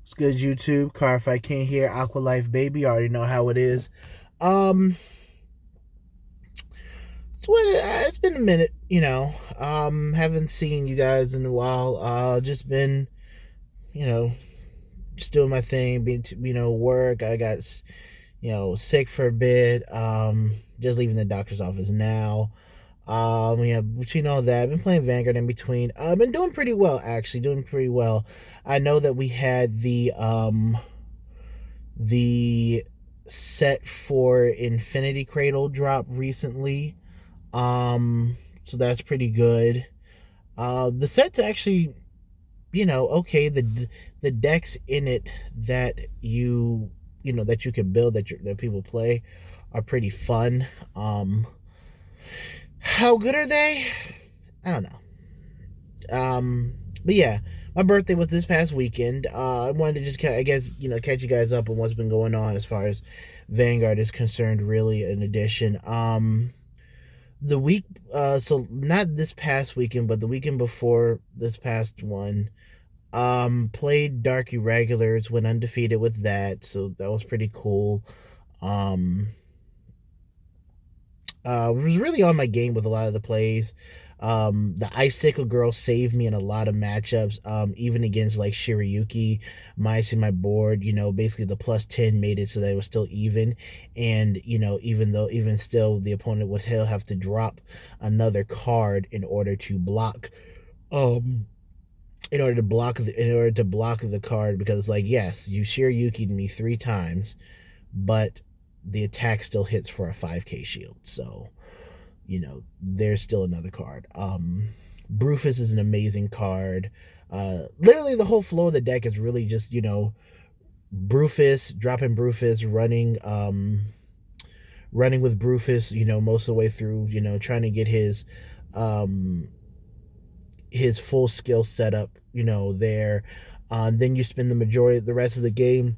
What's good, YouTube? Cardfight King here, Aqua Life Baby. I already know how it is. Um, it's been a minute, haven't seen you guys in a while. Just been, you know, just doing my thing, being, work. I got, sick for a bit. Just leaving the doctor's office now. Between all that, I've been playing Vanguard in between. I've been doing pretty well, actually, doing pretty well. I know that we had the set for Infinity Cradle drop recently. So that's pretty good. The set's actually, okay. The decks in it that that you can build that people play are pretty fun. How good are they? I don't know. But yeah, my birthday was this past weekend. I wanted to just, I guess, catch you guys up on what's been going on as far as Vanguard is concerned. Really, in addition, the week, so not this past weekend, but the weekend before this past one, played Dark Irregulars, went undefeated with that, so that was pretty cool. Was really on my game with a lot of the plays. The Icicle Girl saved me in a lot of matchups, even against like Shirayuki, in my board. Basically the +10 made it so that it was still even. And, even still, the opponent would have to drop another card in order to block. In order to block the card, because like, yes, you Shirayuki'd me 3 times, but the attack still hits for a 5k shield. So, there's still another card. Brufus is an amazing card. Literally the whole flow of the deck is really just, Brufus, dropping Brufus, running with Brufus, most of the way through, trying to get his full skill setup, there. Then you spend the rest of the game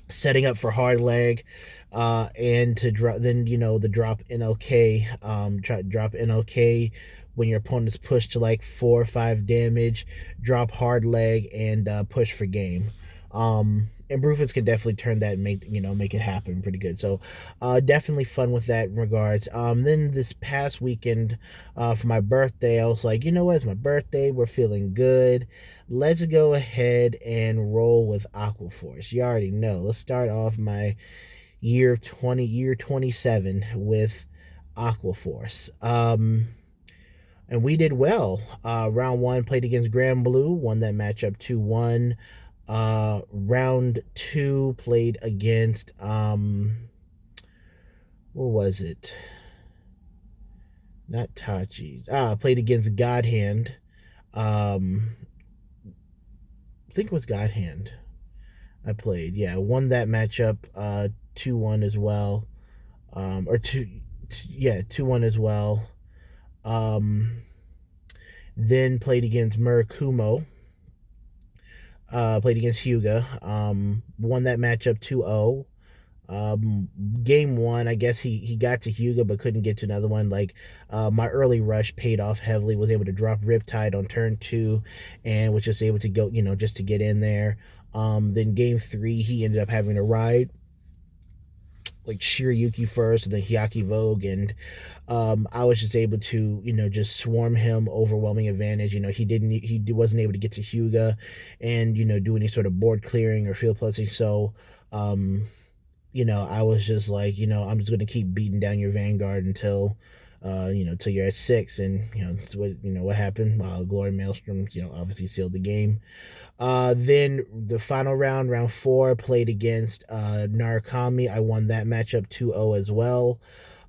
setting up for hard leg, and to drop, then the drop NLK, drop NLK when your opponent's pushed to like 4 or 5 damage, drop hard leg, and push for game. And Brufus can definitely turn that and make it happen pretty good. So definitely fun with that in regards. Then this past weekend, for my birthday, I was like, what, it's my birthday, we're feeling good, let's go ahead and roll with Aqua Force. You already know. Let's start off my year 27 with Aqua Force. And we did well. Round 1, played against Grand Blue, won that matchup 2-1. Round 2, played against what was it? Not Tachi's. Played against Godhand. I think it was Godhand. I played. Yeah, won that matchup 2-1 as well. Or 2-1 as well. Then played against Murakumo. Played against Hyuga. Won that matchup 2-0. Game 1, I guess he got to Hyuga but couldn't get to another one. Like, my early rush paid off heavily. Was able to drop Riptide on turn 2 and was just able to go, just to get in there. Then game 3, he ended up having to ride like Shirayuki first and then Hyaki Vogue, and I was just able to just swarm him, overwhelming advantage. He wasn't able to get to Hyuga and do any sort of board clearing or field plus. So I was just like, I'm just going to keep beating down your Vanguard until till you're at 6. And that's what happened. Glory Maelstrom obviously sealed the game. Then the final round 4, played against Narukami. I won that matchup 2-0 as well.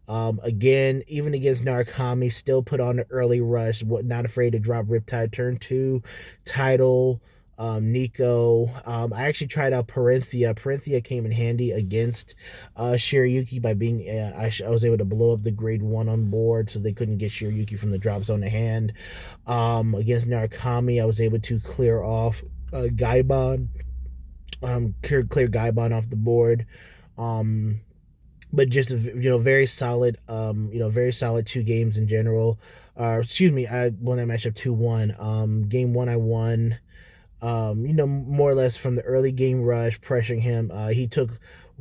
Again, even against Narukami, still put on an early rush, not afraid to drop Riptide turn 2, Tidal, Nico. I actually tried out Parenthia. Parenthia came in handy against Shirayuki by being, I was able to blow up the grade 1 on board so they couldn't get Shirayuki from the drop zone to hand. Against Narukami, I was able to clear off Gaibon, clear Gaibon off the board. But just very solid, very solid 2 games in general. Excuse me, I won that matchup 2-1. Game 1 I won. more or less from the early game rush, pressuring him.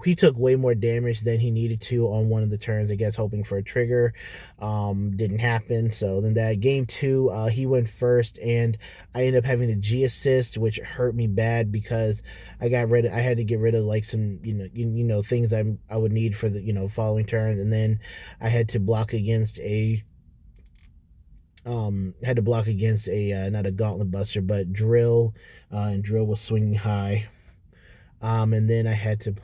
He took way more damage than he needed to on one of the turns, I guess, hoping for a trigger. Didn't happen. So then that game two, he went first, and I ended up having the G assist, which hurt me bad because I had to get rid of like some, things I would need for the, following turns. And then I had to block against a not a gauntlet buster, but drill, and drill was swinging high. And then I had to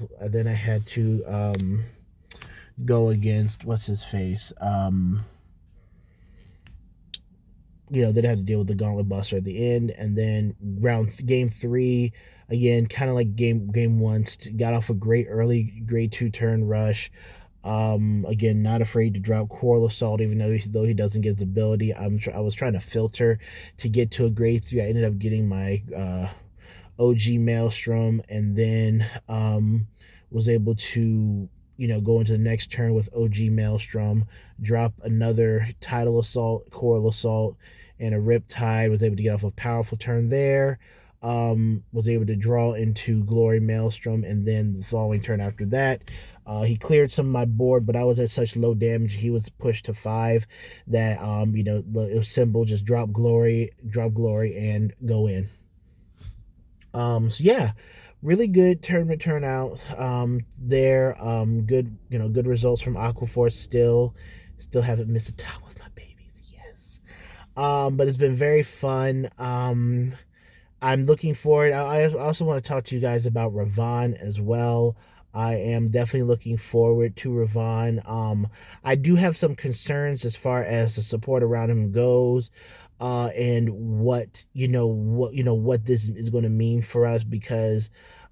go against what's his face. Then I had to deal with the gauntlet buster at the end, and then game three again, kind of like game one, got off a great early grade 2 turn rush. Again, not afraid to drop Coral Assault, even though he doesn't get his ability. I was trying to filter to get to a grade 3. I ended up getting my OG Maelstrom, and then was able to go into the next turn with OG Maelstrom, drop another Tidal Assault, Coral Assault, and a Riptide. Was able to get off a powerful turn there. Was able to draw into Glory Maelstrom, and then the following turn after that, he cleared some of my board, but I was at such low damage. He was pushed to 5 that it was simple, just drop glory, and go in. So yeah, really good tournament turnout there. Good results from Aquaforce. Still haven't missed a top with my babies. Yes. But it's been very fun. I'm looking forward. I also want to talk to you guys about Revonn as well. I am definitely looking forward to Revonn. I do have some concerns as far as the support around him goes, and what this is going to mean for us, because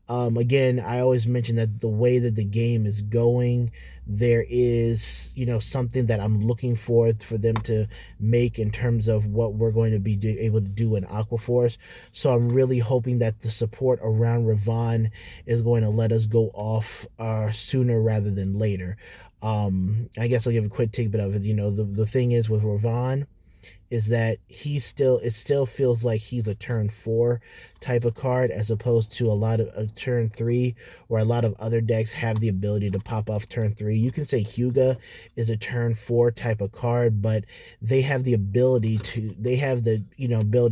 again, I always mention that the way that the game is going, there is something that I'm looking for them to make in terms of what we're going to be able to do in Aquaforce. So I'm really hoping that the support around Revonn is going to let us go off sooner rather than later. I guess I'll give a quick tidbit of it. The thing is with Revonn is that it still feels like he's a turn 4 type of card, as opposed to a lot of turn 3, where a lot of other decks have the ability to pop off turn 3. You can say Hyuga is a turn 4 type of card, but they have the ability,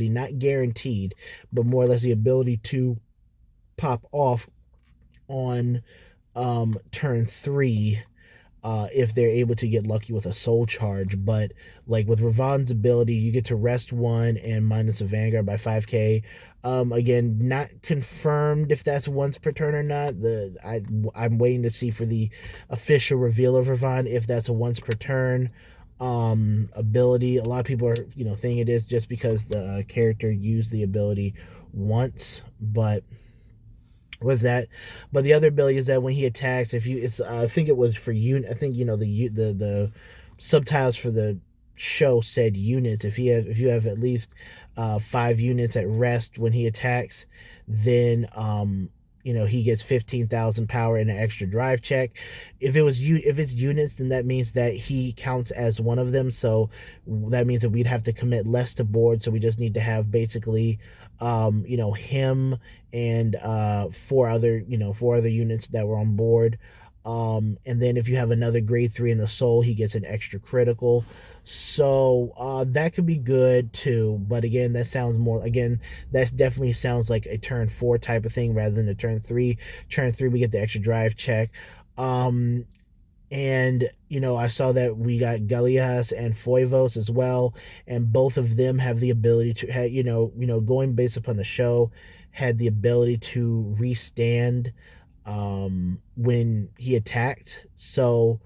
not guaranteed, but more or less the ability to pop off on turn 3, if they're able to get lucky with a soul charge. But like with Revonn's ability, you get to rest 1 and minus a Vanguard by 5k. Again, not confirmed if that's once per turn or not. I'm waiting to see for the official reveal of Revonn if that's a once per turn ability. A lot of people are think it is, just because the character used the ability once, but was that. But the other ability is that when he attacks, I think it was for unit. I think the subtitles for the show said units. If you have at least 5 units at rest when he attacks, then he gets 15,000 power and an extra drive check. If it's units, then that means that he counts as one of them. So that means that we'd have to commit less to board. So we just need to have basically him and 4 other units that were on board. And then if you have another grade 3 in the soul, he gets an extra critical. So that could be good too. But again, that definitely sounds like a turn 4 type of thing rather than a turn 3. Turn 3, we get the extra drive check. And I saw that we got Galias and Foivos as well, and both of them have the ability to going based upon the show, had the ability to restand when he attacked. So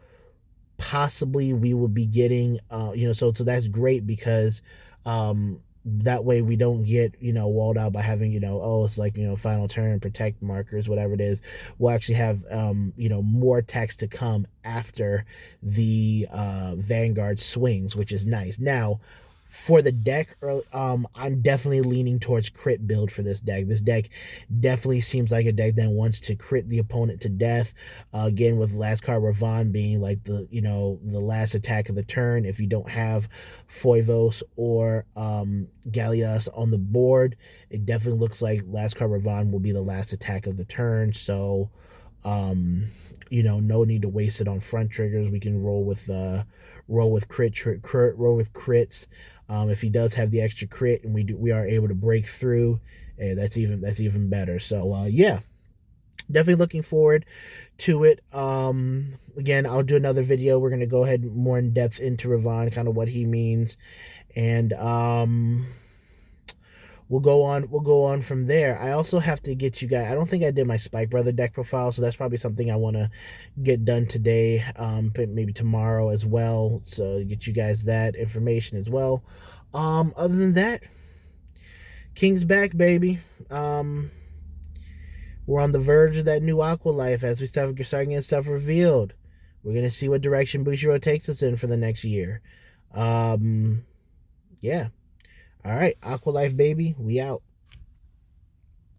possibly we will be getting so that's great, because that way we don't get walled out by having it's like final turn, protect markers, whatever it is. We'll actually have more attacks to come after the Vanguard swings, which is nice. Now For the deck, I'm definitely leaning towards crit build for this deck. This deck definitely seems like a deck that wants to crit the opponent to death. Again, with last card Revonn being like the last attack of the turn. If you don't have Foivos or Gallias on the board, it definitely looks like last card Revonn will be the last attack of the turn. So, no need to waste it on front triggers. We can roll with roll with crits. If he does have the extra crit and we are able to break through, that's even better. So yeah, definitely looking forward to it. Again, I'll do another video. We're gonna go ahead more in depth into Revonn, kind of what he means, and we'll go on from there. I also have to get you guys. I don't think I did my Spike Brother deck profile, so that's probably something I want to get done today, maybe tomorrow as well. So get you guys that information as well. Other than that, King's back, baby. We're on the verge of that new Aqua Life as we start getting stuff revealed. We're gonna see what direction Bushiro takes us in for the next year. Yeah. All right, Aqua Life, baby. We out.